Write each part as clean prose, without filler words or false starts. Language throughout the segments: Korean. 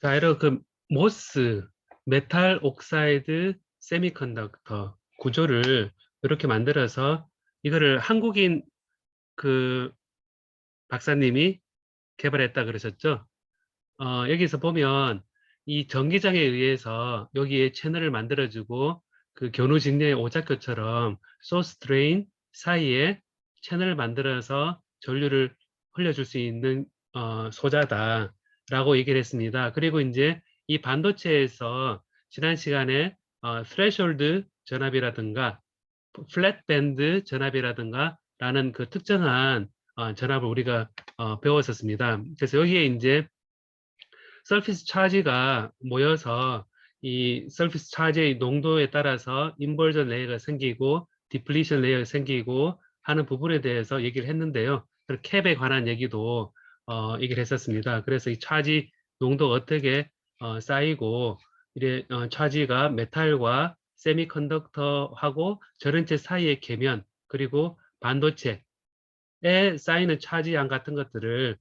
자, 이런 그 모스, 메탈 옥사이드 세미컨덕터 구조를 이렇게 만들어서 이거를 한국인 그 박사님이 개발했다 그러셨죠? 여기서 보면 이 전기장에 의해서 여기에 채널을 만들어주고 그 견우직녀의 오작교처럼 소스 드레인 사이에 채널을 만들어서 전류를 흘려줄 수 있는 소자다라고 얘기를 했습니다. 그리고 이제 이 반도체에서 지난 시간에 스레숄드 전압이라든가 플랫 밴드 전압이라든가 라는 그 특정한 전압을 우리가 배웠었습니다. 그래서 여기에 이제 서피스 차지가 모여서 이 서피스 차지의 농도에 따라서 인버전 레이어가 생기고 디플리션 레이어가 생기고 하는 부분에 대해서 얘기를 했는데요. 캡에 관한 얘기도 얘기를 했었습니다. 그래서 이 차지 농도가 어떻게 쌓이고 이래 차지가 메탈과 세미컨덕터하고 전원체 사이의 계면 그리고 반도체에 쌓이는 차지양 같은 것들을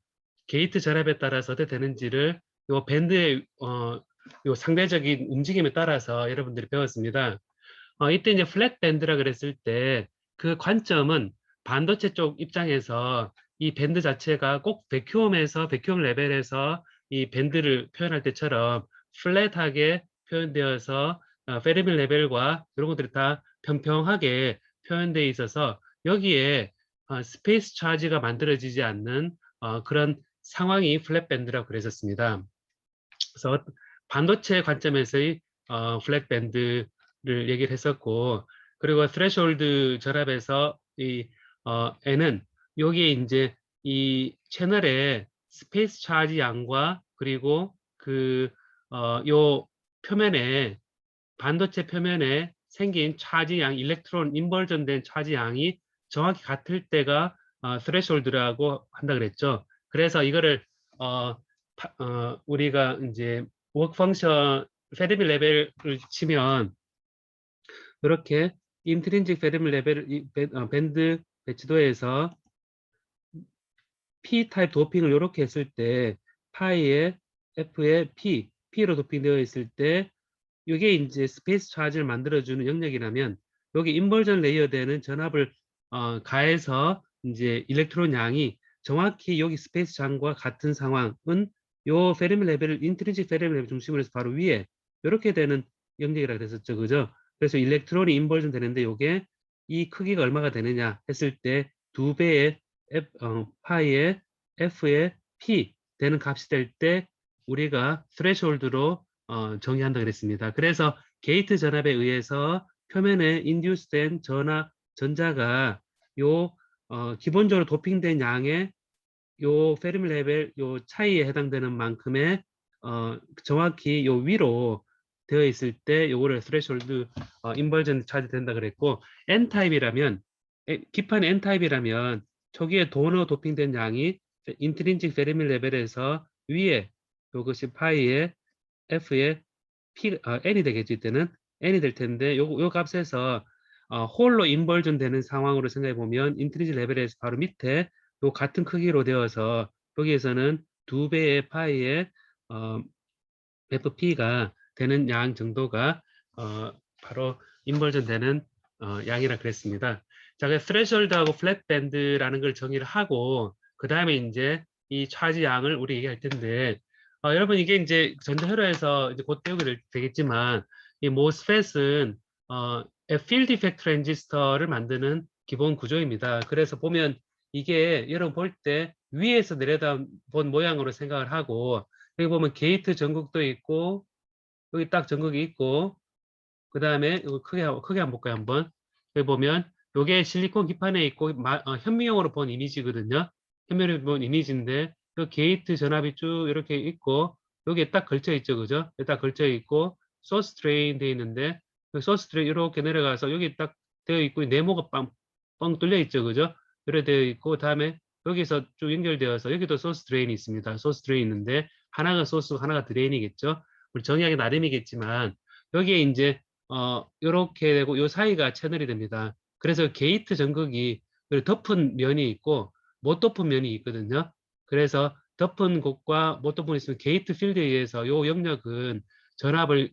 게이트 전압에 따라서 어떻게 되는지를 요 밴드의 요 상대적인 움직임에 따라서 여러분들이 배웠습니다. 이때 이제 플랫 밴드라 그랬을 때 그 관점은 반도체 쪽 입장에서 이 밴드 자체가 꼭 베큐엄 레벨에서 이 밴드를 표현할 때처럼 플랫하게 표현되어서 페르미 레벨과 이런 것들이 다 평평하게 표현되어 있어서 여기에 스페이스 차지가 만들어지지 않는 그런 상황이 플랫 밴드라고 그랬었습니다. 그래서 반도체 관점에서의 플랫 밴드를 얘기를 했었고, 그리고 스레숄드 전압에서 이 N은 여기에 이제 이 채널의 스페이스 차지 양과 그리고 요 표면에 반도체 표면에 생긴 차지 양, 일렉트론 인버전 된 차지 양이 정확히 같을 때가 스레숄드라고 한다 그랬죠. 그래서 이거를 우리가 이제 워크 펑션 페르미 레벨을 치면 이렇게 인트린직 페르미 레벨 밴드 배치도에서 P 타입 도핑을 이렇게 했을 때 파이에 F에 P로 도핑되어 있을 때 이게 이제 스페이스 차지를 만들어주는 영역이라면 여기 인버전 레이어 되는 전압을 가해서 이제 일렉트론 양이 정확히 여기 스페이스 장과 같은 상황은 요 페르미 레벨을 인트린식 페르미 레벨 중심으로 해서 바로 위에 이렇게 되는 영역이라고 그랬었죠, 그죠? 그래서 일렉트론이 인버전 되는데 요게 이 크기가 얼마가 되느냐 했을 때 2배의 파이의 F의 P 되는 값이 될 때 우리가 스레숄드로 정의한다 그랬습니다. 그래서 게이트 전압에 의해서 표면에 인듀스된 전자가 요 기본적으로 도핑된 양의 요 페르미 레벨 요 차이에 해당되는 만큼의 정확히 요 위로 되어 있을 때 요거를 스레숄드 인버전 차지된다 그랬고 N 타입이라면 기판 N 타입이라면 초기에 도너 도핑된 양이 인트린직 페르미 레벨에서 위에 요것이 파이의 F의 N이 되겠죠. 이때는 N이 될 텐데 요 값에서 홀로 인벌전 되는 상황으로 생각해 보면 인트리지 레벨에서 바로 밑에 요 같은 크기로 되어서 여기에서는 2배의 파이의 FP가 되는 양 정도가 바로 인벌전 되는 양이라 그랬습니다. 자, 그 스레셜드하고 플랫 밴드라는 걸 정의를 하고 그 다음에 이제 이 차지 양을 우리 얘기할 텐데 여러분 이게 이제 전자회로에서 이제 곧 배우게 되겠지만 이 모스펫은 필드 이펙트 트랜지스터를 만드는 기본 구조입니다. 그래서 보면 이게 여러분 볼 때 위에서 내려다 본 모양으로 생각을 하고 여기 보면 게이트 전극도 있고 여기 딱 전극이 있고 그 다음에 크게 한번 볼까요 한번. 여기 보면 요게 실리콘 기판에 있고 현미용으로 본 이미지거든요. 현미용으로 본 이미지인데 요 게이트 전압이 쭉 이렇게 있고 여기에 딱 걸쳐 있죠, 그죠? 여기 딱 걸쳐 있고 소스 드레인 되어 있는데 소스 드레인 이렇게 내려가서 여기 딱 되어 있고 네모가 뻥 뚫려 있죠, 그죠? 이렇게 되어 있고 그다음에 여기서 쭉 연결되어서 여기도 소스 드레인이 있습니다. 소스 드레인 있는데 하나가 소스, 하나가 드레인이겠죠. 우리 정의하기 나름이겠지만 여기에 이제 요렇게 되고 요 사이가 채널이 됩니다. 그래서 게이트 전극이 덮은 면이 있고 못 덮은 면이 있거든요. 그래서 덮은 곳과 못 덮은 곳 있으면 게이트 필드에 의해서 요 영역은 전압을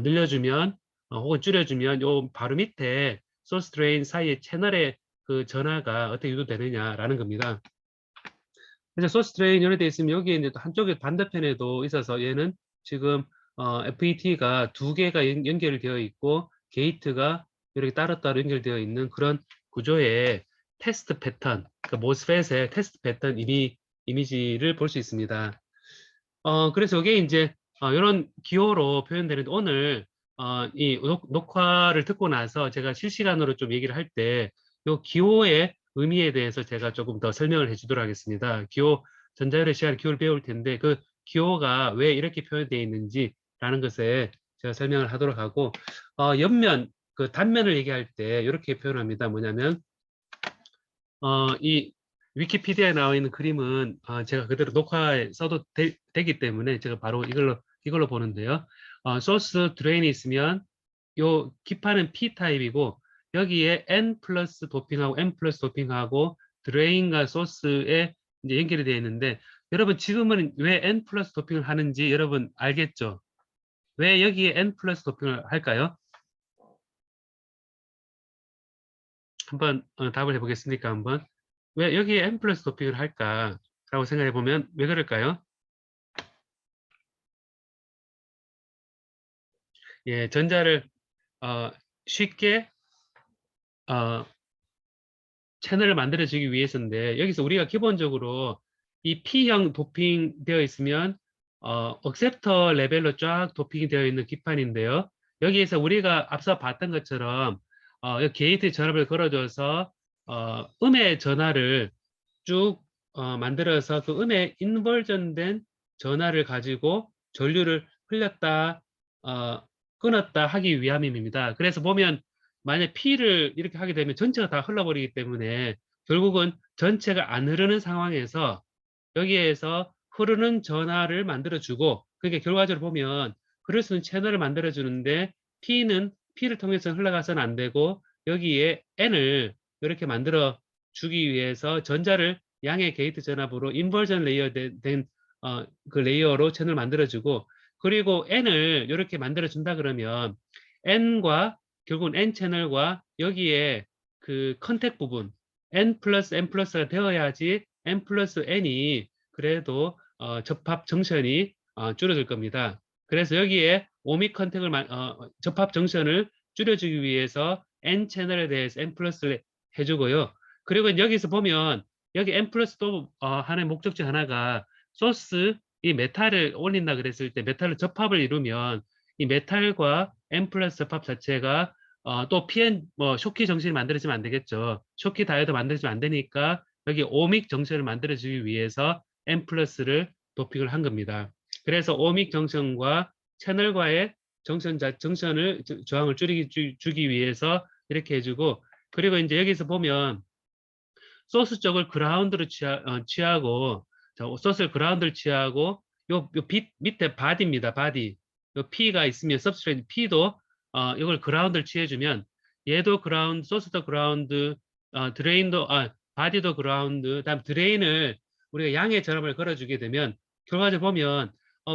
늘려주면 혹은 줄여주면 요 바로 밑에 소스 드레인 사이의 채널의 그 전하가 어떻게 유도되느냐라는 겁니다. 그래서 소스 드레인 연결되어 있으면 여기에 이제 또 한쪽에 반대편에도 있어서 얘는 지금 FET가 두 개가 연결되어 있고 게이트가 이렇게 따로따로 연결되어 있는 그런 구조의 테스트 패턴, 그러니까 모스펫의 테스트 패턴 이미지를 볼 수 있습니다. 그래서 이게 이제 이런 기호로 표현되는데 오늘 이 녹화를 듣고 나서 제가 실시간으로 좀 얘기를 할 때 이 기호의 의미에 대해서 제가 조금 더 설명을 해주도록 하겠습니다. 기호 전자열의 시간 기호를 배울 텐데 그 기호가 왜 이렇게 표현되어 있는지라는 것에 제가 설명을 하도록 하고 옆면 그 단면을 얘기할 때 이렇게 표현합니다. 뭐냐면 이 위키피디아에 나와 있는 그림은 제가 그대로 녹화에 써도 되기 때문에 제가 바로 이걸로 보는데요. 소스 드레인이 있으면 요 기판은 P 타입이고 여기에 N 플러스 도핑하고 N 플러스 도핑하고 드레인과 소스에 이제 연결이 되어 있는데 여러분 지금은 왜 N 플러스 도핑을 하는지 여러분 알겠죠? 왜 여기에 N 플러스 도핑을 할까요? 한번 답을 해보겠습니까? 한번. 왜 여기에 N 플러스 도핑을 할까라고 생각해 보면 왜 그럴까요? 예, 전자를 어, 쉽게 어, 채널을 만들어주기 위해서인데 여기서 우리가 기본적으로 이 P형 도핑 되어 있으면 억셉터 레벨로 쫙 도핑이 되어 있는 기판인데요. 여기에서 우리가 앞서 봤던 것처럼 여기 게이트 전압을 걸어줘서 음의 전하를 쭉 만들어서 그 음의 인버전된 전하를 가지고 전류를 흘렸다 끊었다 하기 위함입니다. 그래서 보면 만약 P를 이렇게 하게 되면 전체가 다 흘러버리기 때문에 결국은 전체가 안 흐르는 상황에서 여기에서 흐르는 전하를 만들어주고 그게 결과적으로 보면 흐를 수 있는 채널을 만들어주는데 P를 통해서 흘러가서는 안 되고 여기에 N을 이렇게 만들어 주기 위해서 전자를 양의 게이트 전압으로 인버전 레이어 된 그 레이어로 채널을 만들어주고 그리고 N을 이렇게 만들어준다 그러면 N과 결국은 N 채널과 여기에 그 컨택 부분 N 플러스 N 플러스가 되어야지 N 플러스 N이 그래도 접합 정션이 줄어들 겁니다. 그래서 여기에 오믹 컨택을 접합 정션을 줄여주기 위해서 N 채널에 대해서 N 플러스를 해주고요. 그리고 여기서 보면 여기 N 플러스 또 하나의 목적지 하나가 소스 이 메탈을 올린다 그랬을 때 메탈을 접합을 이루면 이 메탈과 N 플러스 접합 자체가 또 PN 쇼키 정신이 만들어지면 안 되겠죠. 쇼키 다이어드 만들어지면 안 되니까 여기 오믹 정션을 만들어주기 위해서 N 플러스를 도핑을 한 겁니다. 그래서 오믹 정션과 채널과의 정션을 저항을 주기 위해서 이렇게 해주고 그리고 이제 여기서 보면 소스 쪽을 그라운드로 취하고 소스를 그라운드를 취하고 밑에 바디입니다. 바디. 요 P가 있으면 substrate P도 이걸 그라운드를 취해주면 얘도 그라운드, 소스도 그라운드, 드레인도 바디도 그라운드, 다음 드레인을 우리가 양의 전압을 걸어주게 되면 결과적으로 보면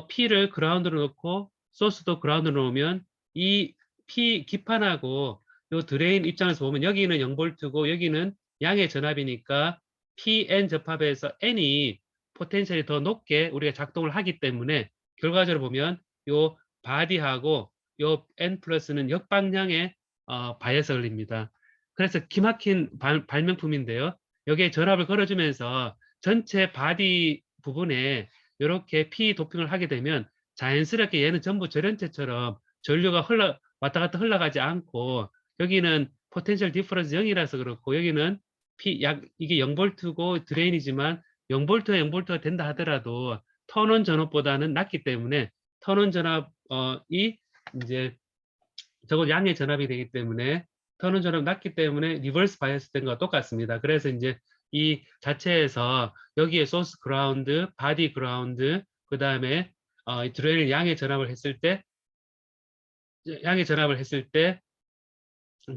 P를 그라운드로 놓고 소스도 그라운드로 놓으면 이 P 기판하고 요 드레인 입장에서 보면 여기는 0볼트고 여기는 양의 전압이니까 PN 접합에서 N이 포텐셜이 더 높게 우리가 작동을 하기 때문에 결과적으로 보면 요 바디하고 요 N 플러스는 역방향의 바이어스 걸립니다. 그래서 기막힌 발명품인데요. 여기에 전압을 걸어주면서 전체 바디 부분에 이렇게 P 도핑을 하게 되면 자연스럽게 얘는 전부 절연체처럼 전류가 왔다 갔다 흘러가지 않고 여기는 포텐셜 디퍼런스 0이라서 그렇고 여기는 이게 0볼트고 드레인이지만 0볼트가 0볼트가 된다 하더라도 턴온 전압보다는 낮기 때문에 턴온 전압이 이제 적어도 양의 전압이 되기 때문에 턴온 전압이 낮기 때문에 리버스 바이어스 된 거와 똑같습니다. 그래서 이제 이 자체에서 여기에 소스 그라운드, 바디 그라운드, 그 다음에 드레인 양의 전압을 했을 때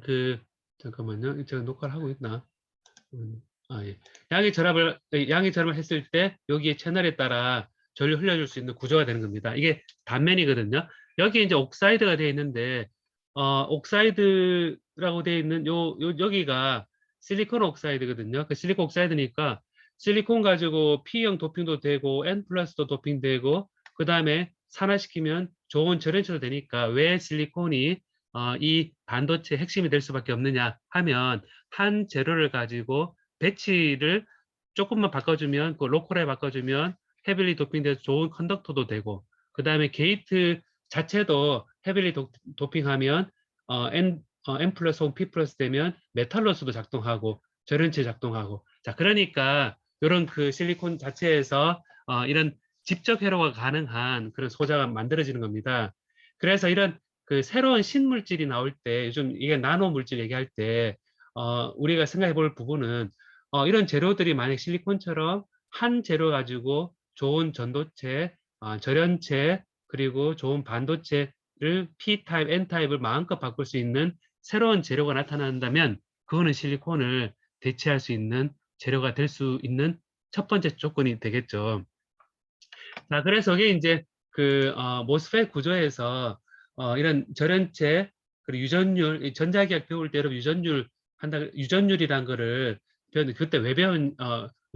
그 잠깐만요. 제가 녹화를 하고 있나? 예. 양의 전압을 했을 때 여기에 채널에 따라 전류 흘려줄 수 있는 구조가 되는 겁니다. 이게 단면이거든요. 여기 이제 옥사이드가 되어 있는데, 옥사이드라고 되어 있는 여기가 실리콘 옥사이드거든요. 그 실리콘 옥사이드니까 실리콘 가지고 P형 도핑도 되고 N 플러스도 도핑되고, 그 다음에 산화시키면 좋은 절연체도 되니까 왜 실리콘이 이 반도체 핵심이 될 수밖에 없느냐 하면, 한 재료를 가지고 배치를 조금만 바꿔주면, 그 로컬에 바꿔주면 헤빌리 도핑돼서 좋은 컨덕터도 되고, 그 다음에 게이트 자체도 헤빌리 도핑하면 N 플러스 혹은 P 플러스 되면 메탈로스도 작동하고 절연체 작동하고. 자, 그러니까 이런 그 실리콘 자체에서 이런 직접 회로가 가능한 그런 소자가 만들어지는 겁니다. 그래서 이런 그 새로운 신물질이 나올 때, 요즘 이게 나노 물질 얘기할 때 우리가 생각해 볼 부분은, 이런 재료들이 만약 실리콘처럼 한 재료 가지고 좋은 전도체, 절연체, 그리고 좋은 반도체를 P타입, N타입을 마음껏 바꿀 수 있는 새로운 재료가 나타난다면, 그거는 실리콘을 대체할 수 있는 재료가 될 수 있는 첫 번째 조건이 되겠죠. 자, 그래서 이게 이제 그 모스펫 구조에서 이런 절연체, 그리고 유전율, 이 전자기학 배울 때 여러분 유전율 한다, 유전율이란 거를 그때 왜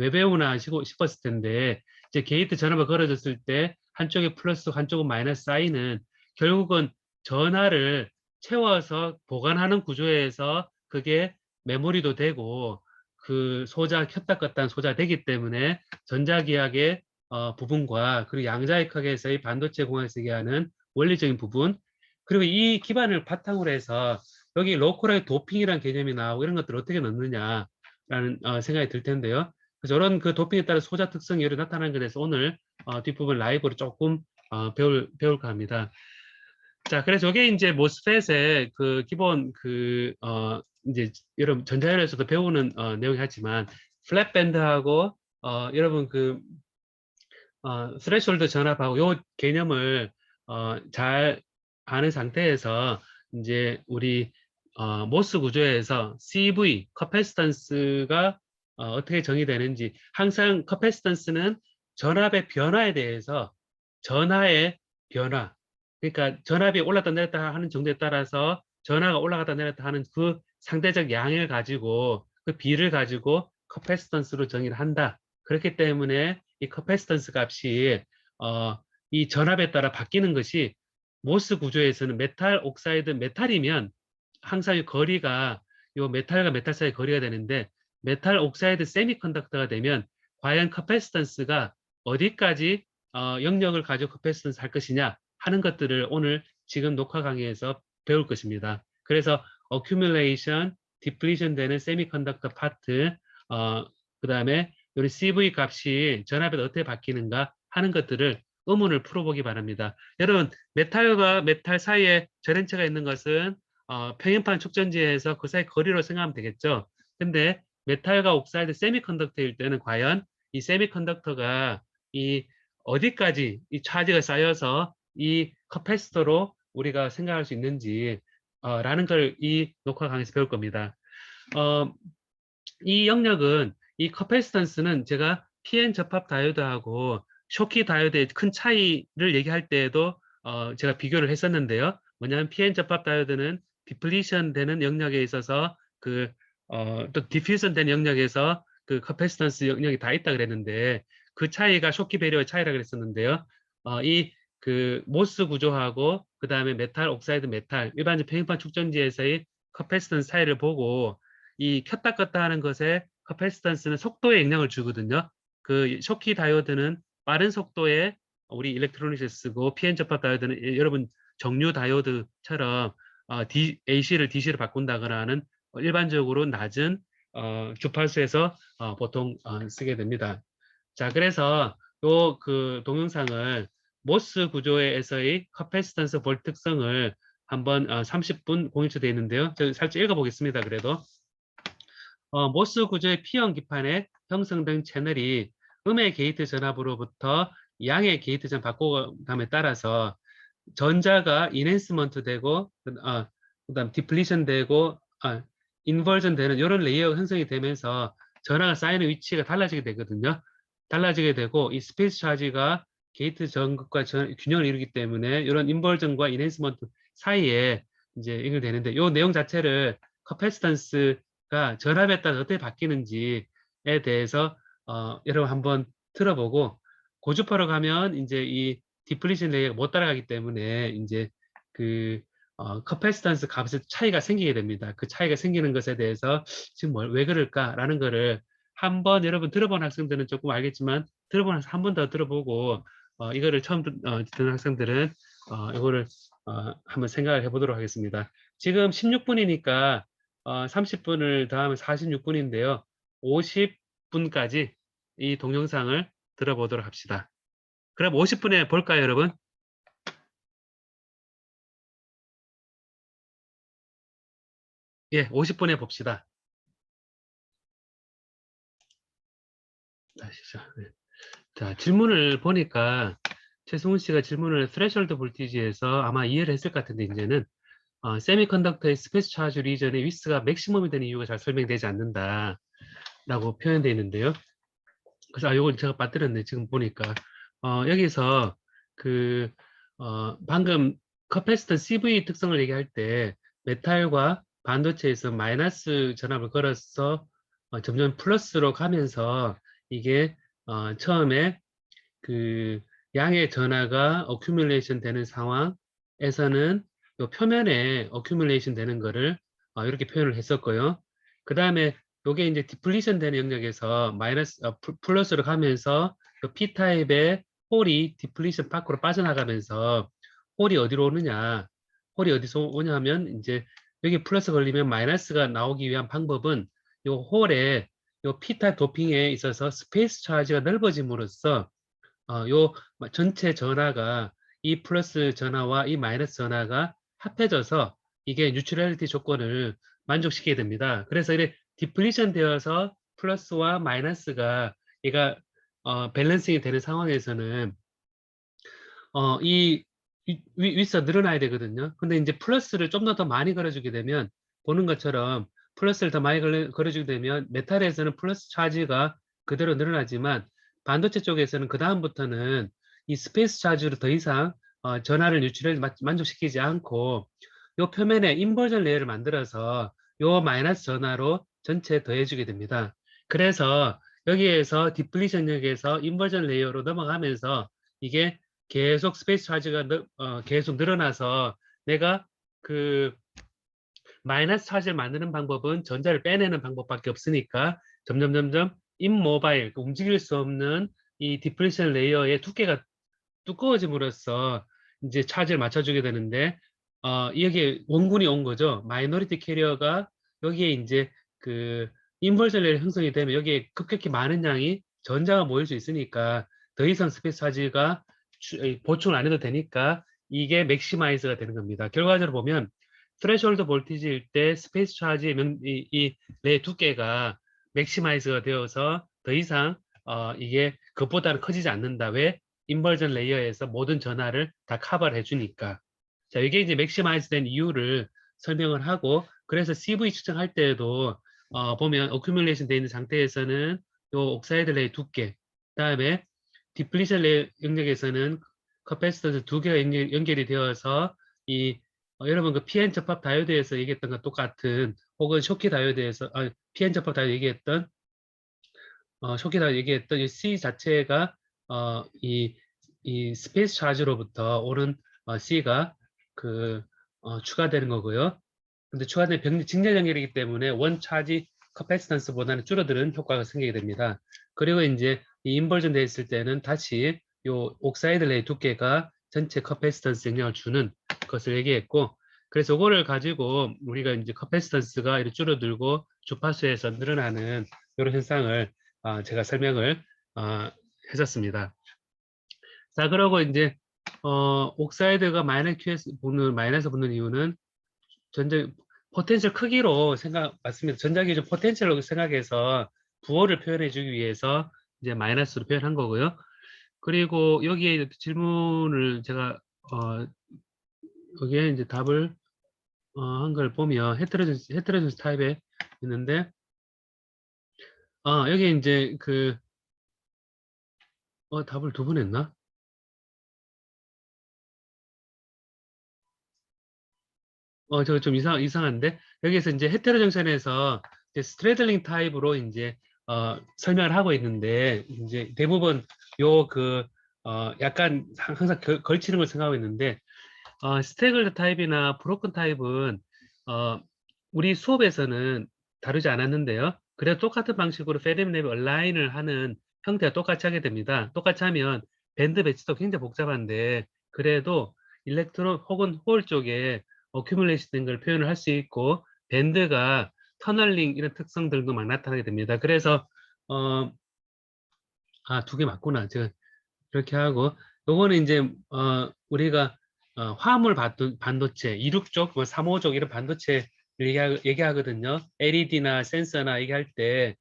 배우나 싶었을 텐데, 이제 게이트 전압을 걸어줬을 때 한쪽에 플러스 한쪽은 마이너스 사인은 결국은 전하를 채워서 보관하는 구조에서 그게 메모리도 되고, 그 소자 켰다 껐다 하는 소자 되기 때문에 전자기학의 부분과, 그리고 양자역학에서의 반도체 공학에서 얘기하는 원리적인 부분, 그리고 이 기반을 바탕으로 해서 여기 로컬하게 도핑이라는 개념이 나오고 이런 것들을 어떻게 넣느냐라는 생각이 들 텐데요. 그래서 이런 그 도핑에 따라 소자 특성이 여러 나타나는 것에서 오늘 뒷부분 라이브로 조금 배울까 합니다. 자, 그래서 이게 이제 모스펫의 그 기본 이제 여러분 전자연에서도 배우는 내용이 하지만, 플랫밴드하고 여러분 스레시홀드 전압하고 요 개념을 잘 아는 상태에서, 이제 우리 모스 구조에서 CV, 커패시턴스가 어떻게 정의되는지, 항상 커패시턴스는 전압의 변화에 대해서, 전하의 변화, 그러니까 전압이 올랐다 내렸다 하는 정도에 따라서 전하가 올라갔다 내렸다 하는 그 상대적 양을 가지고, 그 비를 가지고 커패시턴스로 정의를 한다. 그렇기 때문에 이 커패시턴스 값이 이 전압에 따라 바뀌는 것이, 모스 구조에서는 메탈 옥사이드 메탈이면 항상 이 거리가, 요 메탈과 메탈 사이 거리가 되는데, 메탈 옥사이드 세미컨덕터가 되면 과연 커패시턴스가 어디까지 영역을 가지고 커패시턴스 할 것이냐 하는 것들을 오늘 지금 녹화 강의에서 배울 것입니다. 그래서 accumulation, depletion 되는 세미컨덕터 파트, 그 다음에 우리 CV 값이 전압에 어떻게 바뀌는가 하는 것들을 의문을 풀어보기 바랍니다. 여러분, 메탈과 메탈 사이에 절연체가 있는 것은 평행판 축전지에서 그 사이 거리로 생각하면 되겠죠. 근데 메탈과 옥사이드 세미컨덕터일 때는 과연 이 세미컨덕터가 이 어디까지 이 차지가 쌓여서 이 커패시터로 우리가 생각할 수 있는지 라는 걸 이 녹화 강의에서 배울 겁니다. 이 영역은, 이 커패시턴스는 제가 PN 접합 다이오드하고 쇼키 다이오드의 큰 차이를 얘기할 때에도 제가 비교를 했었는데요. 뭐냐면 PN 접합 다이오드는 디플리션 되는 영역에 있어서 또 디퓨전 되는 영역에서 그 커패시턴스 영역이 다 있다 그랬는데, 그 차이가 쇼키 배리어 차이라 그랬었는데요. 이 그 모스 구조하고 그 다음에 메탈 옥사이드 메탈 일반적 평행판 축전지에서의 커패시턴스 차이를 보고, 이 켰다 껐다 하는 것에 커패시턴스는 속도에 영향을 주거든요. 그 쇼키 다이오드는 빠른 속도에 우리 일렉트로닉스 쓰고, PN 접합 다이오드는 여러분 정류 다이오드처럼 AC를 DC로 바꾼다거나 하는 일반적으로 낮은 주파수에서 보통 쓰게 됩니다. 자, 그래서 요 그 동영상을 모스 구조에서의 커패시턴스 볼 특성을 한번 30분 공유되어 있는데요. 저 살짝 읽어보겠습니다. 그래도 모스 구조의 P형 기판에 형성된 채널이 음의 게이트 전압으로부터 양의 게이트 전압 바꿔감에 따라서 전자가 인핸스먼트 되고, 그다음 디플리션 되고, 인버전 되는 이런 레이어가 형성이 되면서 전하가 쌓이는 위치가 달라지게 되거든요. 달라지게 되고 이 스페이스 차지가 게이트 전극과 균형을 이루기 때문에 이런 인버전과 이네스먼트 사이에 이제 연결되는데 이 내용 자체를 커패시턴스가 전압에 따라 어떻게 바뀌는지에 대해서 여러분 한번 들어보고 고주파로 가면 이제 이 디플리션 레이어가 못 따라가기 때문에 이제 그 커패시턴스 값의 차이가 생기게 됩니다. 그 차이가 생기는 것에 대해서 지금 왜 그럴까라는 거를 한번 여러분 들어본 학생들은 조금 알겠지만 들어본 학생 한 번 더 들어보고 이거를 처음 듣는 학생들은 이거를 한번 생각을 해보도록 하겠습니다. 지금 16분이니까 30분을 더하면 46분인데요. 50분까지 이 동영상을 들어보도록 합시다. 그럼 50분에 볼까요, 여러분? 예, 50분에 봅시다. 아시죠? 네. 자, 질문을 보니까 최승훈 씨가 질문을 스레셜드 볼티지에서 아마 이해를 했을 것 같은데 이제는 세미컨덕터의 스페이스 차지 리전의 위스가 맥시멈이 되는 이유가 잘 설명되지 않는다라고 표현되어 있는데요. 그래서 이걸 제가 빠뜨렸네 지금 보니까 여기서 그 방금 커패시턴 CV 특성을 얘기할 때 메탈과 반도체에서 마이너스 전압을 걸어서 점점 플러스로 가면서 이게 처음에 그 양의 전하가 어큐뮬레이션 되는 상황에서는 요 표면에 어큐뮬레이션 되는 거를 이렇게 표현을 했었고요. 그 다음에 요게 이제 디플리션 되는 영역에서 마이너스 플러스로 가면서 요 P타입의 홀이 디플리션 밖으로 빠져나가면서 홀이 어디로 오느냐, 홀이 어디서 오냐 하면 이제 여기 플러스 걸리면 마이너스가 나오기 위한 방법은 요 홀에 요 P타입 도핑에 있어서 스페이스 차지가 넓어짐으로써 요 전체 전하가 이 플러스 전하와 이 마이너스 전하가 합해져서 이게 뉴트럴리티 조건을 만족시키게 됩니다. 그래서 이래 디플리션 되어서 플러스와 마이너스가 얘가 밸런싱이 되는 상황에서는 이 윗서 늘어나야 되거든요. 근데 이제 플러스를 좀 더 많이 걸어주게 되면 보는 것처럼 플러스를 더 많이 걸어주게 되면 메탈에서는 플러스 차지가 그대로 늘어나지만 반도체 쪽에서는 그 다음부터는 이 스페이스 차지로 더 이상 전하를 유출을 만족시키지 않고 요 표면에 인버전 레이어를 만들어서 요 마이너스 전하로 전체에 더해주게 됩니다. 그래서 여기에서 디플리션 역에서 인버전 레이어로 넘어가면서 이게 계속 스페이스 차지가 계속 늘어나서 내가 그 마이너스 차지를 만드는 방법은 전자를 빼내는 방법밖에 없으니까 점점 인모바일, 움직일 수 없는 이 디플레이션 레이어의 두께가 두꺼워짐으로써 이제 차지를 맞춰주게 되는데 여기에 원군이 온 거죠. 마이너리티 캐리어가 여기에 이제 그 인버전 레이어 형성이 되면 여기에 급격히 많은 양이 전자가 모일 수 있으니까 더 이상 스페이스 차지가 보충을 안 해도 되니까 이게 맥시마이즈가 되는 겁니다. 결과적으로 보면 스레셜드 볼티지일 때 스페이스 차지의 이 두께가 맥시마이즈가 되어서 더 이상 이게 그것보다는 커지지 않는다. 왜? 인버전 레이어에서 모든 전하를 다 커버를 해주니까. 자, 이게 이제 맥시마이즈 된 이유를 설명을 하고, 그래서 CV 측정할 때에도, 보면, 어큐뮬레이션 되어 있는 상태에서는 요 옥사이드 레이 두께, 그 다음에 디플리션 레이 영역에서는 커패시턴스 두 개가 연결이 되어서 여러분 그 PN 접합 다이오드에서 얘기했던 것 똑같은 혹은 쇼키 다이오드에서 PN 접합 다이오드 얘기했던 쇼키 다이오드 얘기했던 이 C 자체가 이 스페이스 차지로부터 오는 C가 추가되는 거고요. 근데 추가된 직렬 연결이기 때문에 원 차지 커패시턴스보다는 줄어드는 효과가 생기게 됩니다. 그리고 이제 이 인버전 되어 있을 때는 다시 요 옥사이드 레이 두께가 전체 커패시턴스 영향을 주는 것을 얘기했고, 그래서 이거를 가지고 우리가 이제 커패시턴스가 이렇게 줄어들고 주파수에서 늘어나는 이런 현상을 제가 설명을 했었습니다. 자, 그러고 이제 옥사이드가 마이너스 붙는 이유는 전자 포텐셜 크기로 맞습니다. 전자기준 포텐셜로 생각해서 부호를 표현해 주기 위해서 이제 마이너스로 표현한 거고요. 그리고 여기에 질문을 제가 여기에 이제 답을 한 걸 보면 헤테로전스 타입에 있는데 여기 이제 답을 두 번 했나? 저거 좀 이상한데? 여기서 이제 헤테로 정션에서 이제 스트레들링 타입으로 이제, 설명을 하고 있는데, 이제 대부분 요 약간 항상 걸치는 걸 생각하고 있는데, 스태글드 타입이나 브로큰 타입은, 어, 우리 수업에서는 다루지 않았는데요. 그래도 똑같은 방식으로 페르미 랩 얼라인을 하는 형태가 똑같이 하게 됩니다. 똑같이 하면 밴드 배치도 굉장히 복잡한데, 그래도 일렉트론 혹은 홀 쪽에 어큐뮬레이션 된 걸 표현을 할 수 있고, 밴드가 터널링 이런 특성들도 막 나타나게 됩니다. 그래서, 어, 두 개 맞구나. 제가 그렇게 하고, 요거는 이제, 우리가, 화물 반도체, 26족, 뭐 35족 이런 반도체 얘기하거든요. LED나 센서나 얘기할 때,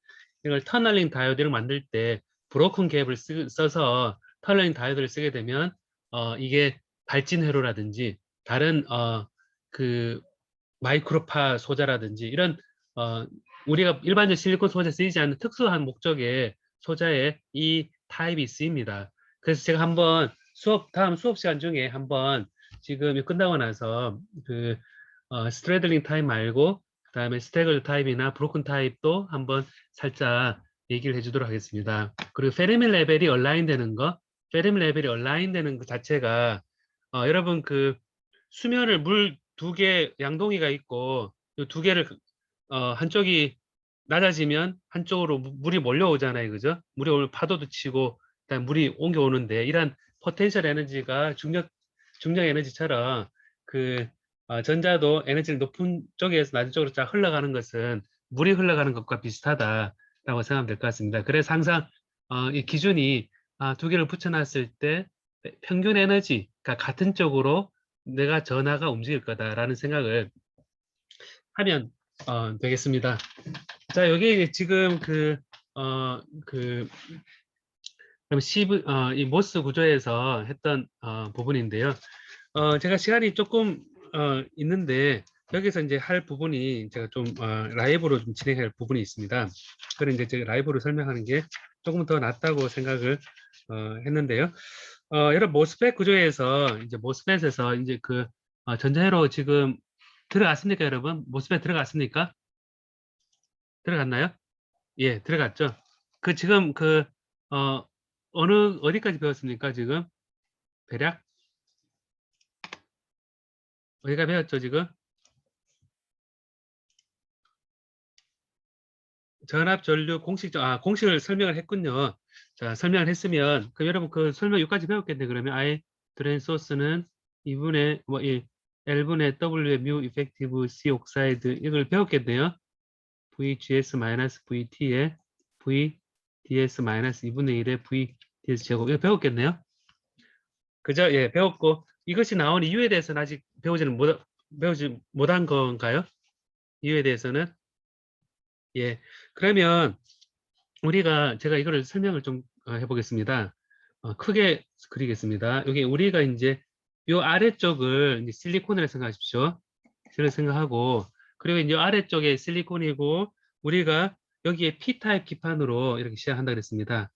이걸 터널링 다이오드를 만들 때, 브로큰 갭을 써서 터널링 다이오드를 쓰게 되면, 이게 발진 회로라든지, 다른, 그, 마이크로파 소자라든지, 이런, 어, 우리가 일반적 실리콘 소재 쓰이지 않는 특수한 목적의 소자에 이 타입이 쓰입니다. 그래서 제가 한번 다음 수업 시간 중에 한번 지금 이거 끝나고 나서 스트레들링 타입 말고 그다음에 스태글 타입이나 브로큰 타입도 한번 살짝 얘기를 해주도록 하겠습니다. 그리고 페르미 레벨이 얼라인 되는 거, 페르미 레벨이 얼라인 되는 그 자체가 여러분 수면을 물 두 개 양동이가 있고 이 두 개를 한쪽이 낮아지면 한쪽으로 물이 몰려오잖아요. 그죠? 물이 오면 파도도 치고 그다음에 물이 옮겨오는데 이런 포텐셜 에너지가 중력 에너지처럼 전자도 에너지를 높은 쪽에서 낮은 쪽으로 쫙 흘러가는 것은 물이 흘러가는 것과 비슷하다라고 생각하면 될 것 같습니다. 그래서 항상 이 기준이 두 개를 붙여놨을 때 평균 에너지가 같은 쪽으로 내가 전하가 움직일 거다라는 생각을 하면 되겠습니다. 자, 여기 지금 어, 그, 그럼 이 모스 구조에서 했던 부분인데요. 제가 시간이 조금 있는데 여기서 이제 할 부분이 제가 좀 라이브로 좀 진행할 부분이 있습니다. 그래 이제 제가 라이브로 설명하는 게 조금 더 낫다고 생각을 했는데요. 여러분 모스펫 구조에서 이제 모스펫에서 이제 전자회로 지금 들어갔습니까, 여러분? 모스펫 들어갔습니까? 들어갔나요? 예, 들어갔죠. 지금 어, 어디까지 배웠습니까, 지금? 대략? 어디가 배웠죠, 지금? 전압 전류 공식을 설명을 했군요. 자, 설명을 했으면, 그럼 여러분 설명 여기까지 배웠겠네. 그러면 드레인 소스는 2분의, L분의 W의 뮤 이펙티브 C 옥사이드, 이걸 배웠겠네요. VGS-VT에 VDS-2분의 1의 VDS 제곱, 이거 배웠겠네요. 그죠? 예, 배웠고, 이것이 나온 이유에 대해서는 아직 배우지 못한 건가요? 이유에 대해서는? 예. 그러면 제가 이거를 설명을 좀 해보겠습니다. 크게 그리겠습니다. 여기 우리가 이제 요 아래쪽을 이제 실리콘이라 생각하십시오. 실을 생각하고, 그리고 이제 아래쪽에 실리콘이고, 우리가 여기에 P타입 기판으로 이렇게 시작한다 그랬습니다.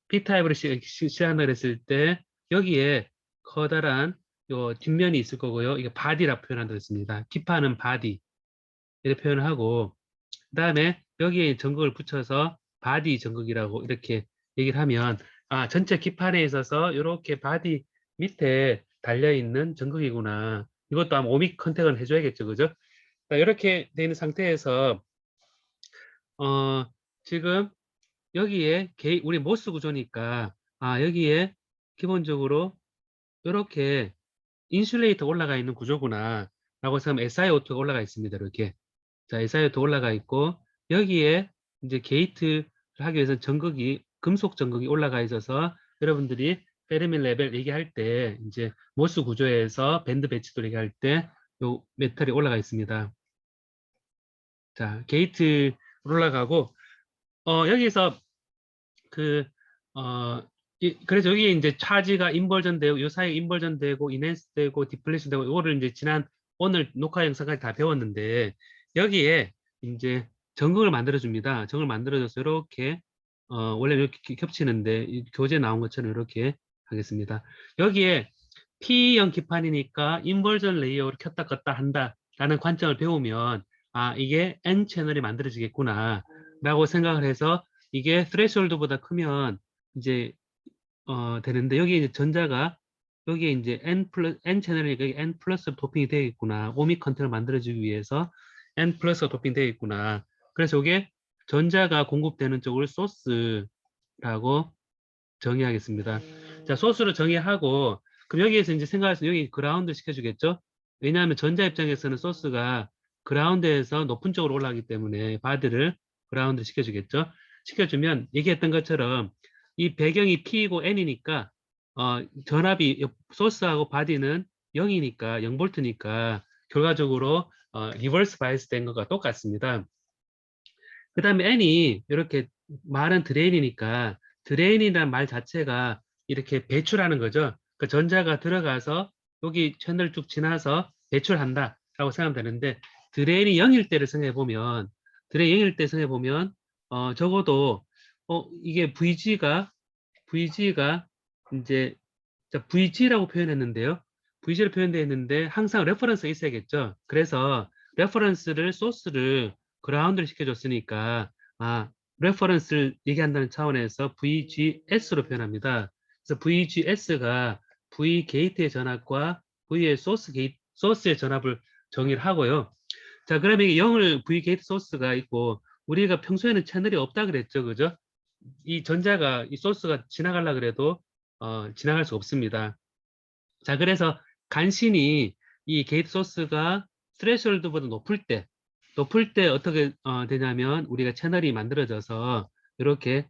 P타입으로 시작한다 그랬을 때, 여기에 커다란 요 뒷면이 있을 거고요. 이게 바디라 표현한다 그랬습니다. 기판은 바디. 이렇게 표현을 하고, 그 다음에 여기에 전극을 붙여서 바디 전극이라고 이렇게 얘기를 하면, 전체 기판에 있어서 이렇게 바디 밑에 달려있는 전극이구나. 이것도 아마 오믹 컨택을 해줘야겠죠. 그죠? 이렇게 되어 있는 상태에서, 어, 지금 여기에 우리 모스 구조니까, 여기에 기본적으로 이렇게 인슐레이터 올라가 있는 구조구나. 라고 생각하면 SiO2가 올라가 있습니다. 이렇게. 자, SiO2 올라가 있고, 여기에 이제 게이트를 하기 위해서 금속 전극이 올라가 있어서 여러분들이 페르미 레벨 얘기할 때, 이제 모스 구조에서 밴드 배치도 얘기할 때, 요 메탈이 올라가 있습니다. 자, 게이트 올라가고, 여기서 그, 어, 그래서 여기에 이제 차지가 인버전 되고, 요 사이에 인버전 되고, 인핸스 되고, 디플레이션 되고, 이거를 이제 오늘 녹화 영상까지 다 배웠는데, 여기에 이제 전극을 만들어줍니다. 전극을 만들어줘서 이렇게 원래 이렇게 겹치는데 이 교재 나온 것처럼 이렇게 하겠습니다. 여기에 P형 기판이니까 인버전 레이어를 켰다 껐다 한다라는 관점을 배우면 아 이게 N 채널이 만들어지겠구나 라고 생각을 해서 이게 스레시홀드보다 크면 이제 되는데 여기 이제 전자가 여기에 이제 N 채널이니까 여기 N 플러스 도핑이 되겠구나. 오믹 컨텐츠를 만들어주기 위해서 N 플러스 도핑 되겠구나. 그래서 이게 전자가 공급되는 쪽을 소스라고 정의하겠습니다. 자, 소스로 정의하고 그럼 여기에서 이제 생각해서 여기 그라운드 시켜주겠죠? 왜냐하면 전자 입장에서는 소스가 그라운드에서 높은 쪽으로 올라가기 때문에 바디를 그라운드 시켜주겠죠? 시켜주면 얘기했던 것처럼 이 배경이 P이고 N이니까 전압이 소스하고 바디는 0이니까 0볼트니까 결과적으로 리버스 바이스 된 것과 똑같습니다. 그 다음에 N이 이렇게 말은 드레인이니까 드레인이라는 말 자체가 이렇게 배출하는 거죠. 그 전자가 들어가서 여기 채널 쭉 지나서 배출한다 라고 생각하면 되는데 드레인이 0일 때를 생각해 보면 드레인 0일 때 생각해 보면 적어도 이게 VG가 이제 VG라고 표현했는데요. VG로 표현되어 있는데 항상 레퍼런스가 있어야겠죠. 그래서 레퍼런스를 소스를 그라운드를 시켜줬으니까 레퍼런스를 얘기한다는 차원에서 VGS로 표현합니다. 그래서 VGS가 V 게이트의 전압과 V의 소스의 전압을 정의를 하고요. 자, 그러면 이게 0을 V 게이트 소스가 있고 우리가 평소에는 채널이 없다 그랬죠, 그죠? 이 전자가 이 소스가 지나가려 그래도 지나갈 수 없습니다. 자, 그래서 간신히 이 게이트 소스가 스레시홀드보다 높을 때 어떻게 되냐면 우리가 채널이 만들어져서 이렇게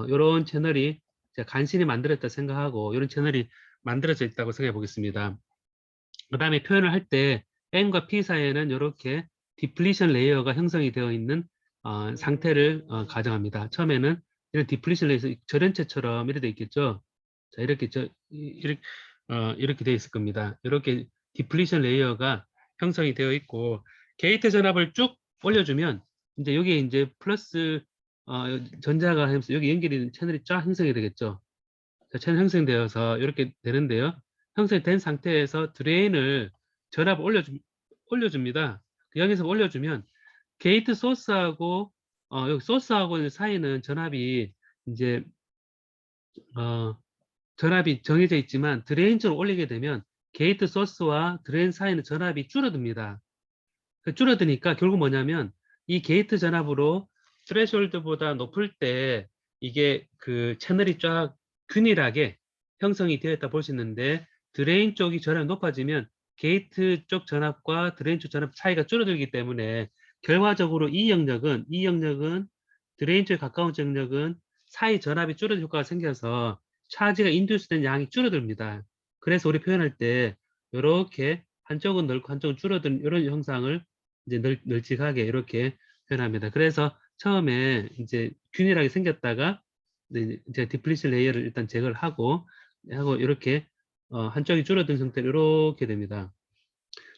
이런 채널이 간신히 만들었다 생각하고 이런 채널이 만들어져 있다고 생각해 보겠습니다. 그 다음에 표현을 할 때 N과 P 사이에는 이렇게 디플리션 레이어가 형성이 되어 있는 상태를 가정합니다. 처음에는 이런 디플리션 레이어 절연체처럼 이렇게 되어 있겠죠. 자, 이렇게 되어 있을 겁니다. 이렇게 디플리션 레이어가 형성이 되어 있고 게이트 전압을 쭉 올려주면 이제 여기에 이제 플러스 전자가 하면서 여기 연결이 된 채널이 쫙 형성이 되겠죠. 자, 채널 형성되어서 이렇게 되는데요. 형성된 상태에서 드레인을 전압을 올려줍니다. 여기서 올려주면 게이트 소스하고 여기 소스하고 사이는 이제 어, 전압이 정해져 있지만 드레인 쪽으로 올리게 되면 게이트 소스와 드레인 사이는 전압이 줄어듭니다. 줄어드니까 결국 뭐냐면 이 게이트 전압으로 스레시홀드보다 높을 때 이게 그 채널이 쫙 균일하게 형성이 되어 있다 볼 수 있는데 드레인 쪽이 전압이 높아지면 게이트 쪽 전압과 드레인 쪽 전압 차이가 줄어들기 때문에 결과적으로 이 영역은 드레인 쪽에 가까운 영역은 사이 전압이 줄어들 효과가 생겨서 차지가 인듀스된 양이 줄어듭니다. 그래서 우리 표현할 때 이렇게 한쪽은 넓고 한쪽은 줄어든 이런 형상을 이제 널찍하게 이렇게 표현합니다. 그래서 처음에 이제 균일하게 생겼다가 이제 디플리션 레이어를 일단 제거를 하고 이렇게 한쪽이 줄어든 상태로 이렇게 됩니다.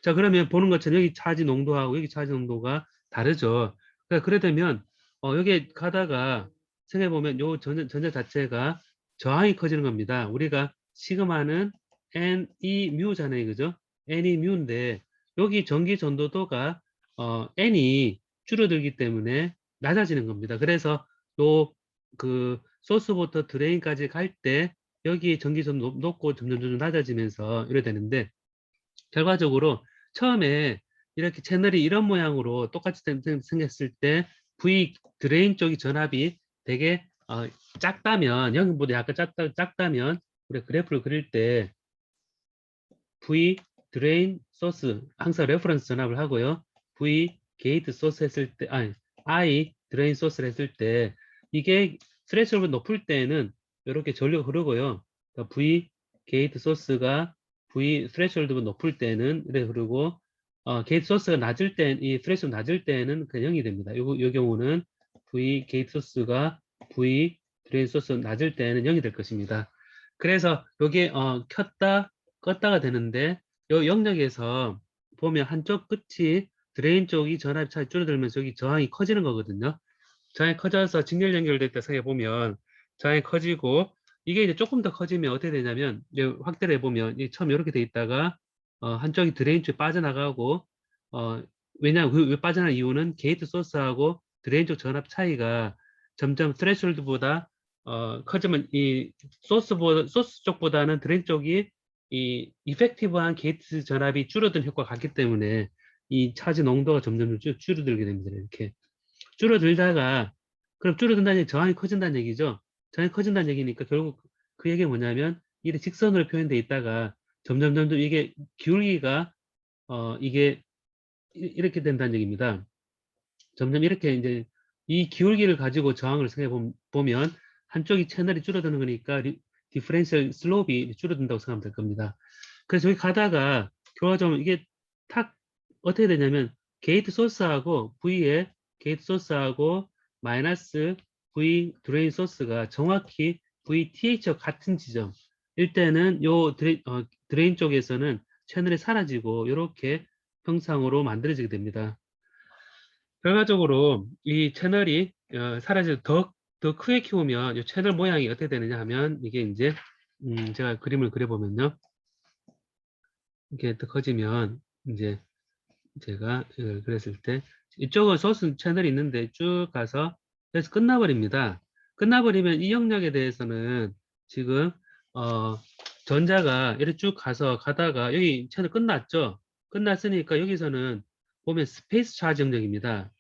자, 그러면 보는 것처럼 여기 차지 농도하고 여기 차지 농도가 다르죠. 그러니까 그래 되면 여기 가다가 생각해 보면 요 전자 자체가 저항이 커지는 겁니다. 우리가 시그마는 N이 뮤잖아요, 그죠? N이 뮤인데 여기 전기 전도도가 N이 줄어들기 때문에 낮아지는 겁니다. 그래서 요 그 소스부터 드레인까지 갈 때 여기 전기 전도 높고 점점 낮아지면서 이래 되는데 결과적으로 처음에 이렇게 채널이 이런 모양으로 똑같이 생겼을 때 V 드레인 쪽이 전압이 되게 작다면 0보다 약간 작다면 우리가 그래프를 그릴 때 V 드레인 소스 항상 레퍼런스 전압을 하고요. V 게이트 소스 했을 때 I 드레인 소스를 했을 때 이게 스레시홀드 높을 때는 이렇게 전류가 흐르고요. 그러니까 V 게이트 소스가 V 스레시홀드가 높을 때는 이렇게 흐르고 게이트 소스가 낮을 때 이 스레시홀드 낮을 때는 그냥 0이 됩니다. 요 경우는 V 게이트 소스가 V 드레인 소스 낮을 때는 0이 될 것입니다. 그래서 요게 켰다 껐다가 되는데 요 영역에서 보면 한쪽 끝이 드레인 쪽이 전압이 차이 줄어들면서 여기 저항이 커지는 거거든요. 저항이 커져서 직렬 연결될 때 생각해 보면 저항이 커지고 이게 이제 조금 더 커지면 어떻게 되냐면 이제 확대를 해보면 처음 이렇게 돼 있다가 한쪽이 드레인 쪽에 빠져나가고 왜냐하면 왜 빠져나가는 이유는 게이트 소스하고 드레인 쪽 전압 차이가 점점 스레솔드보다 커지면 이 소스 쪽보다는 드레인 쪽이 이 이펙티브한 게이트 전압이 줄어든 효과가 같기 때문에 이 차지 농도가 점점 줄어들게 됩니다. 이렇게 줄어들다가 그럼 줄어든다는 얘기 저항이 커진다는 얘기죠. 저항이 커진다는 얘기니까 결국 그 얘기가 뭐냐면 이게 직선으로 표현돼 있다가 점점 이게 기울기가 이게 이렇게 된다는 얘기입니다. 점점 이렇게 이제 이 기울기를 가지고 저항을 생각해 보면 한쪽이 채널이 줄어드는 거니까 디퍼런셜 슬롭이 줄어든다고 생각하면 될 겁니다. 그래서 여기 가다가 결과적으로 이게 탁 어떻게 되냐면 게이트 소스하고 V에 게이트 소스하고 마이너스 V 드레인 소스가 정확히 VTH와 같은 지점 일 때는 요 드레인 쪽에서는 채널이 사라지고 이렇게 형상으로 만들어지게 됩니다. 결과적으로 이 채널이 사라져 더 크게 키우면 이 채널 모양이 어떻게 되느냐 하면 이게 이제 제가 그림을 그려보면요. 이렇게 더 커지면 이제 제가 이걸 그렸을 때 이쪽은 소스 채널이 있는데 쭉 가서 그래서 끝나버립니다. 끝나버리면 이 영역에 대해서는 지금 전자가 이렇게 쭉 가다가 여기 채널 끝났죠. 끝났으니까 여기서는 보면 스페이스 차지 영역입니다.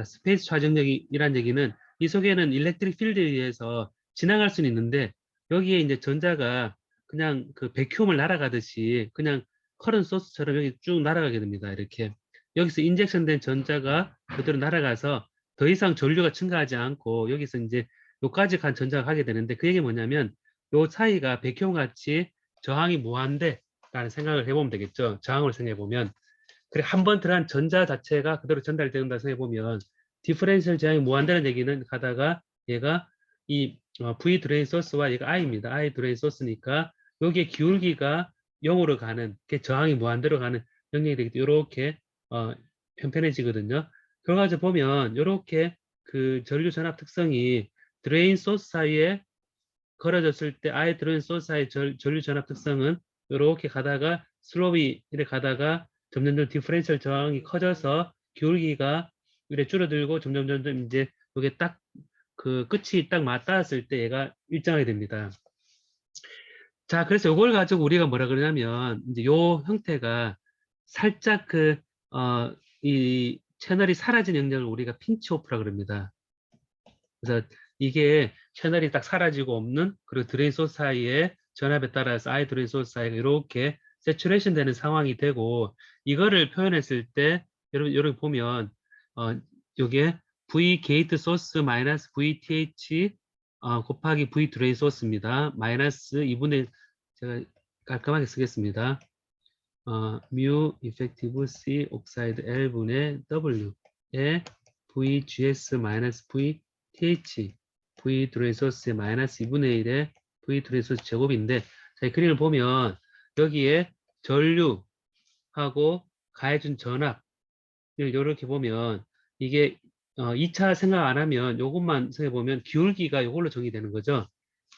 스페이스 차정력이란 얘기는 이 속에는 일렉트릭 필드에 의해서 지나갈 수는 있는데 여기에 이제 전자가 그냥 그 백큐움을 날아가듯이 그냥 커런트 소스처럼 여기 쭉 날아가게 됩니다. 이렇게 여기서 인젝션된 전자가 그대로 날아가서 더 이상 전류가 증가하지 않고 여기서 이제 요까지 간 전자가 가게 되는데 그 얘기 뭐냐면 요 사이가 백큐움 같이 저항이 무한대 라는 생각을 해보면 되겠죠. 저항을 생각해 보면 그래 한 번 들어간 전자 자체가 그대로 전달된다 생각해보면 디퍼런셜 제한이 무한다는 얘기는 가다가 얘가 이 V 드레인 소스와 얘가 I입니다. I 드레인 소스니까 여기에 기울기가 0으로 가는 게 저항이 무한대로 가는 영역이 되기 때문에 이렇게 편편해지거든요. 결과적으로 보면 이렇게 그 전류 전압 특성이 드레인 소스 사이에 걸어졌을 때 I 드레인 소스 사이 전류 전압 특성은 이렇게 가다가 슬롭이 이렇게 가다가 점점 디퍼런셜 저항이 커져서 기울기가 이렇게 줄어들고 점점 이제 이게 딱 그 끝이 딱 맞닿았을 때 얘가 일정하게 됩니다. 자, 그래서 이걸 가지고 우리가 뭐라 그러냐면 이제 요 형태가 살짝 이 채널이 사라진 영역을 우리가 핀치 오프라 그럽니다. 그래서 이게 채널이 딱 사라지고 없는 그리고 드레인 소스 사이에 전압에 따라서 I 드레인 소스 사이가 이렇게 세츄레이션 되는 상황이 되고 이거를 표현했을 때 여러분 보면 요게 V 게이트 소스 마이너스 VTH 곱하기 V 드레인 소스입니다. 마이너스 2분의 제가 깔끔하게 쓰겠습니다. 뮤 이펙티브 C 옥사이드 L분의 W에 VGS 마이너스 VTH V 드레인 소스의 마이너스 2분의 1의 V 드레인 소스 제곱인데 자, 이 그림을 보면 여기에 전류하고 가해준 전압 이렇게 보면 이게 2차 생각 안 하면 요것만 생각해 보면 기울기가 요걸로 정의되는 거죠.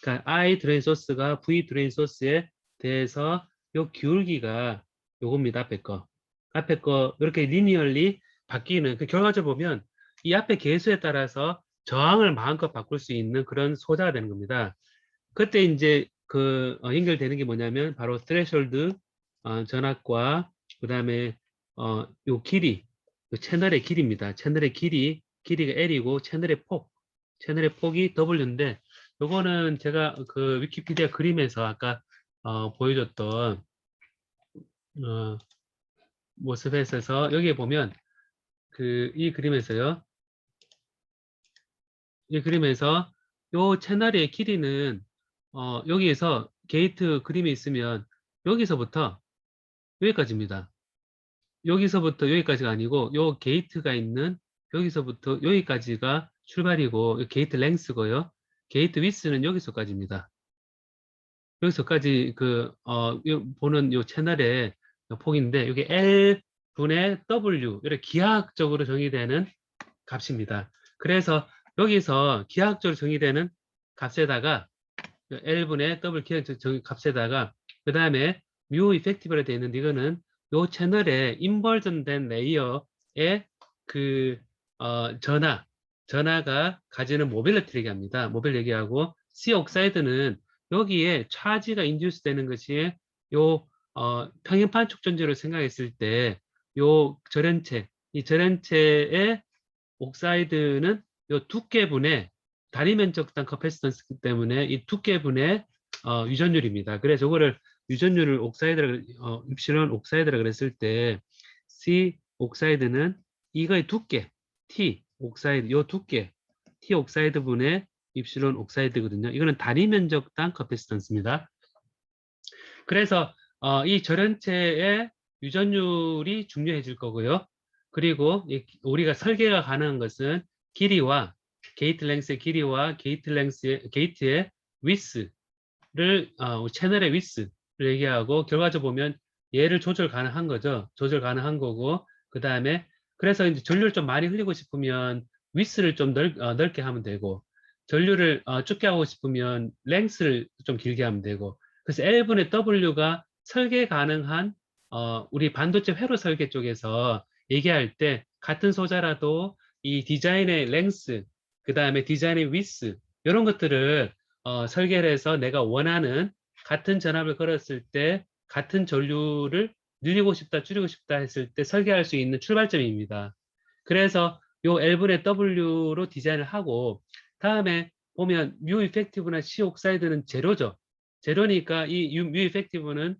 그러니까 I 드레인 소스가 V 드레인 소스에 대해서 요 기울기가 요겁니다. 앞에 거 이렇게 리니얼리 바뀌는 그 결과적으로 보면 이 앞에 개수에 따라서 저항을 마음껏 바꿀 수 있는 그런 소자가 되는 겁니다. 그때 이제 그 연결되는 게 뭐냐면 바로 스트레셜드 전압과 그 다음에 요 길이 요 채널의 길이입니다. 채널의 길이가 L이고 채널의 폭이 W인데 요거는 제가 그 위키피디아 그림에서 아까 보여줬던 모습에서 여기에 보면 그 이 그림에서요. 이 그림에서 요 채널의 길이는 여기에서 게이트 그림이 있으면 여기서부터 여기까지입니다. 여기서부터 여기까지가 아니고 요 게이트가 있는 여기서부터 여기까지가 출발이고 게이트 랭스고요. 게이트 위스는 여기서까지입니다. 여기서까지 보는 요 채널의 폭인데 이게 L 분의 W 이렇게 기하학적으로 정의되는 값입니다. 그래서 여기서 기하학적으로 정의되는 값에다가 L분의 W 기하학적 값에다가 그 다음에 뮤 이펙티브로 되어 있는데 이거는 요 채널에 인버전된 레이어의 그 전하가 가지는 모빌리티를 얘기합니다. 모빌 얘기하고 C 옥사이드는 여기에 차지가 인듀스 되는 것이 요 평행판 축전제를 생각했을 때 요 절연체 이 절연체의 옥사이드는 요 두께분의 다리 면적당 커패시턴스 때문에 이 두께분의 유전율입니다. 그래서 이거를 유전율을 옥사이드라 입실은 옥사이드라 그랬을 때 C 옥사이드는 이거의 두께 T 옥사이드 요 두께 T 옥사이드 분의 입실론 옥사이드거든요. 이거는 다리 면적당 커패시턴스입니다. 그래서 이 절연체의 유전율이 중요해질 거고요. 그리고 우리가 설계가 가능한 것은 길이와 게이트 랭스의 길이와 게이트의 위스를 채널의 위스를 얘기하고 결과적으로 보면 얘를 조절 가능한 거죠. 조절 가능한 거고 그 다음에 그래서 이제 전류를 좀 많이 흘리고 싶으면 위스를 좀 넓게 하면 되고 전류를 좁게 하고 싶으면 랭스를 좀 길게 하면 되고 그래서 L분의 W가 설계 가능한 우리 반도체 회로 설계 쪽에서 얘기할 때 같은 소자라도 이 디자인의 랭스 그 다음에 디자인의 위스 이런 것들을 설계를 해서 내가 원하는 같은 전압을 걸었을 때 같은 전류를 늘리고 싶다 줄이고 싶다 했을 때 설계할 수 있는 출발점입니다. 그래서 요 L분의 W로 디자인을 하고 다음에 보면 뮤 이펙티브나 C 옥사이드는 제로죠. 제로니까 이 뮤 이펙티브는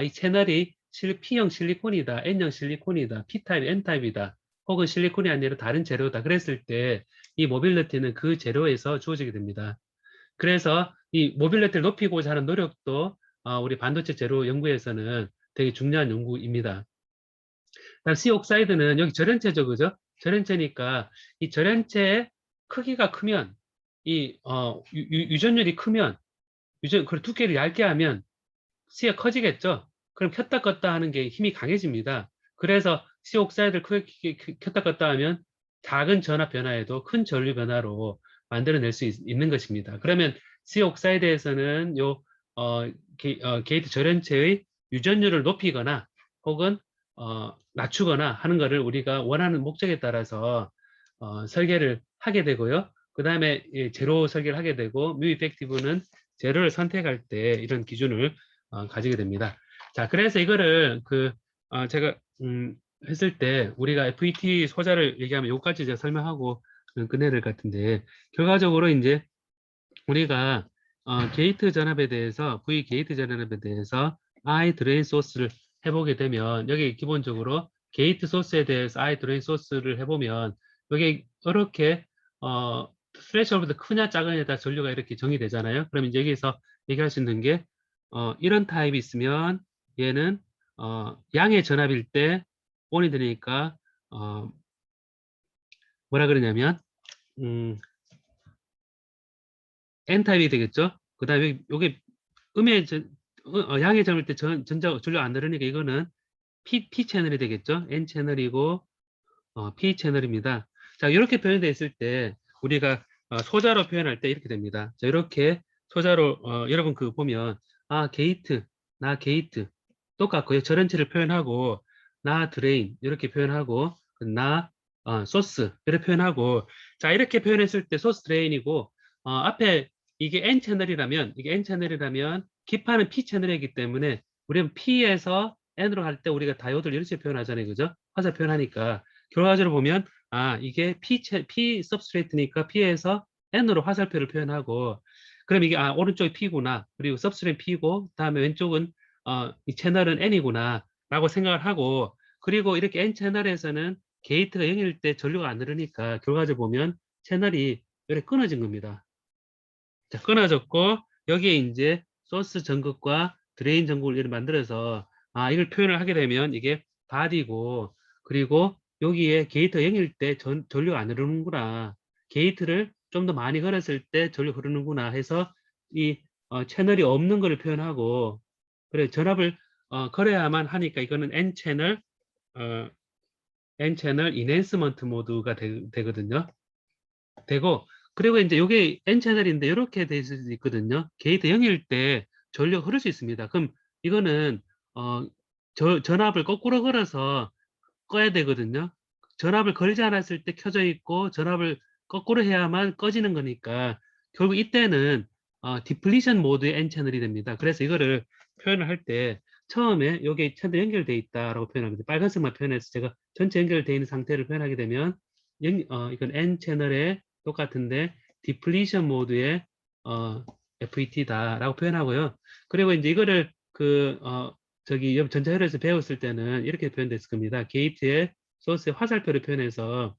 이 채널이 P형 실리콘이다, N형 실리콘이다, P타입, N타입이다, 혹은 실리콘이 아니라 다른 재료다. 그랬을 때 이 모빌리티는 그 재료에서 주어지게 됩니다. 그래서 이 모빌리티를 높이고자 하는 노력도 우리 반도체 재료 연구에서는 되게 중요한 연구입니다. 다음 C 옥사이드는 여기 절연체죠, 그죠? 절연체니까 이 절연체의 크기가 크면 유전율이 크면 그 두께를 얇게 하면 C가 커지겠죠? 그럼 켰다 껐다 하는 게 힘이 강해집니다. 그래서 C 옥사이드를 크게 켰다 껐다 하면 작은 전압 변화에도 큰 전류 변화로 만들어낼 수 있는 것입니다. 그러면 C 옥사이드에서는 게이트 절연체의 유전율을 높이거나 혹은 낮추거나 하는 것을 우리가 원하는 목적에 따라서 설계를 하게 되고요. 그 다음에 제로 설계를 하게 되고 뮤 이펙티브는 제로를 선택할 때 이런 기준을 가지게 됩니다. 자, 그래서 이거를 제가 했을 때 우리가 FET 소자를 얘기하면 요까지 제가 설명하고 끝내야 될 것 같은데 결과적으로 이제 우리가 게이트 전압에 대해서 V 게이트 전압에 대해서 I 드레인 소스를 해보게 되면 여기 기본적으로 게이트 소스에 대해서 I 드레인 소스를 해보면 여기 이렇게 스레시홀드 크냐 작으냐에 따라 전류가 이렇게 정의되잖아요. 그럼 이제 여기서 얘기할 수 있는 게 이런 타입이 있으면 얘는 양의 전압일 때 온이 되니까 뭐라 그러냐면 N타입이 되겠죠. 그 다음에 요게 양의 전압일 때 전류 안 늘으니까 이거는 P 채널이 되겠죠. N 채널이고 P 채널입니다. 자, 이렇게 표현되어 있을 때 우리가 소자로 표현할 때 이렇게 됩니다. 자, 이렇게 소자로 여러분 그거 보면 게이트, 나 게이트 똑같고요. 절연체를 표현하고 나 드레인 이렇게 표현하고 나 소스 이렇게 표현하고 자, 이렇게 표현했을 때 소스 드레인이고 앞에 이게 N 채널이라면 기파는 P 채널이기 때문에 우리는 P에서 N으로 갈 때 우리가 다이오드를 이렇게 표현하잖아요. 그죠? 화살 표현하니까 결과적으로 보면 이게 P substrate니까 P에서 N으로 화살표를 표현하고 그럼 이게 오른쪽이 P구나. 그리고 substrate P고 다음에 왼쪽은 이 채널은 N이구나 라고 생각을 하고 그리고 이렇게 N 채널에서는 게이트가 0일 때 전류가 안 흐르니까 결과적으로 보면 채널이 이렇게 끊어진 겁니다. 자, 끊어졌고 여기에 이제 소스 전극과 드레인 전극을 이렇게 만들어서 이걸 표현을 하게 되면 이게 바디고 그리고 여기에 게이트 0일 때 전류가 안 흐르는구나. 게이트를 좀 더 많이 걸었을 때 전류 흐르는구나 해서 이 채널이 없는 것을 표현하고 그래 전압을 걸어야만 하니까 이거는 N 채널 N 채널 인핸스먼트 모드가 되거든요. 되고, 그리고 이제 이게 N 채널인데 이렇게 될 수도 있거든요. 게이트 0일 때 전류가 흐를 수 있습니다. 그럼 이거는 전압을 거꾸로 걸어서 꺼야 되거든요. 전압을 걸지 않았을 때 켜져 있고 전압을 거꾸로 해야만 꺼지는 거니까 결국 이때는 디플리션 모드의 N 채널이 됩니다. 그래서 이거를 표현을 할 때 처음에 여기 채널 연결돼 있다라고 표현합니다. 빨간색만 표현해서 제가 전체 연결돼 있는 상태를 표현하게 되면 이건 N 채널에 똑같은데 디플리션 모드의 FET다라고 표현하고요. 그리고 이제 이거를 저기 전자회로에서 배웠을 때는 이렇게 표현됐을 겁니다. 게이트의 소스의 화살표를 표현해서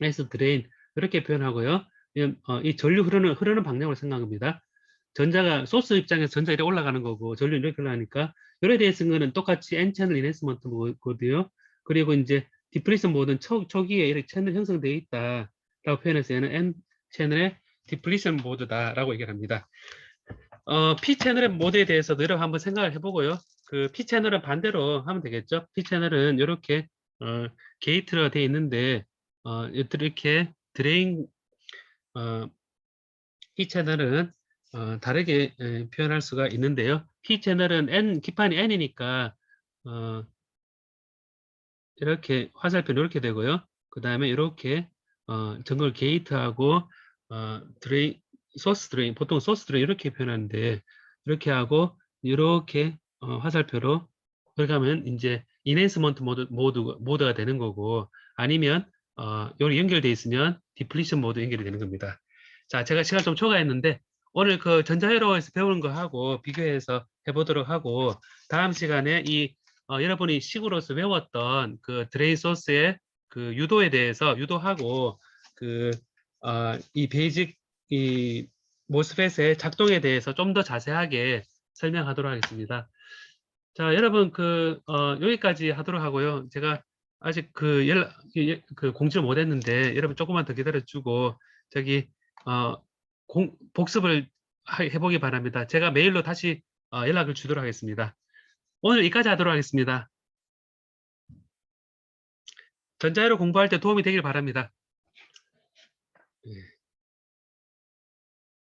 S 드레인 이렇게 표현하고요. 이 전류 흐르는 방향으로 생각합니다. 전자가 소스 입장에서 전자 이렇게 올라가는 거고 전류 이렇게 올라가니까 열에 대해서 거는 똑같이 N 채널 인핸스먼트 모드요. 그리고 이제 디플리션 모드는 초기에 이렇게 채널 형성되어 있다라고 표현해서 얘는 N 채널의 디플리션 모드다라고 얘기를 합니다. P 채널의 모드에 대해서도 여러분 한번 생각을 해보고요. 그 P 채널은 반대로 하면 되겠죠. P 채널은 이렇게 게이트가 되어 있는데 이렇게 드레인 P 채널은 다르게 표현할 수가 있는데요. P 채널은 N 기판이 N이니까 이렇게 화살표는 이렇게 되고요. 그 다음에 이렇게 전걸 게이트하고 드레인 소스 드레인 보통 소스 드레인 이렇게 표현하는데 이렇게 하고 이렇게 화살표로 그렇게 하면 이제 인핸스먼트 모드가 되는 거고 아니면 여기 연결돼 있으면 디플리션 모드 연결이 되는 겁니다. 자, 제가 시간 좀 초과했는데 오늘 그 전자회로에서 배우는 거 하고 비교해서 해보도록 하고 다음 시간에 여러분이 식으로서 외웠던 그 드레인 소스의 그 유도에 대해서 유도하고 이 베이직 이 모스펫의 작동에 대해서 좀 더 자세하게 설명하도록 하겠습니다. 자, 여러분 여기까지 하도록 하고요. 제가 아직 공지를 못했는데 여러분 조금만 더 기다려주고 저기 복습을 해보기 바랍니다. 제가 메일로 다시 연락을 주도록 하겠습니다. 오늘 여기까지 하도록 하겠습니다. 전자회로 공부할 때 도움이 되길 바랍니다.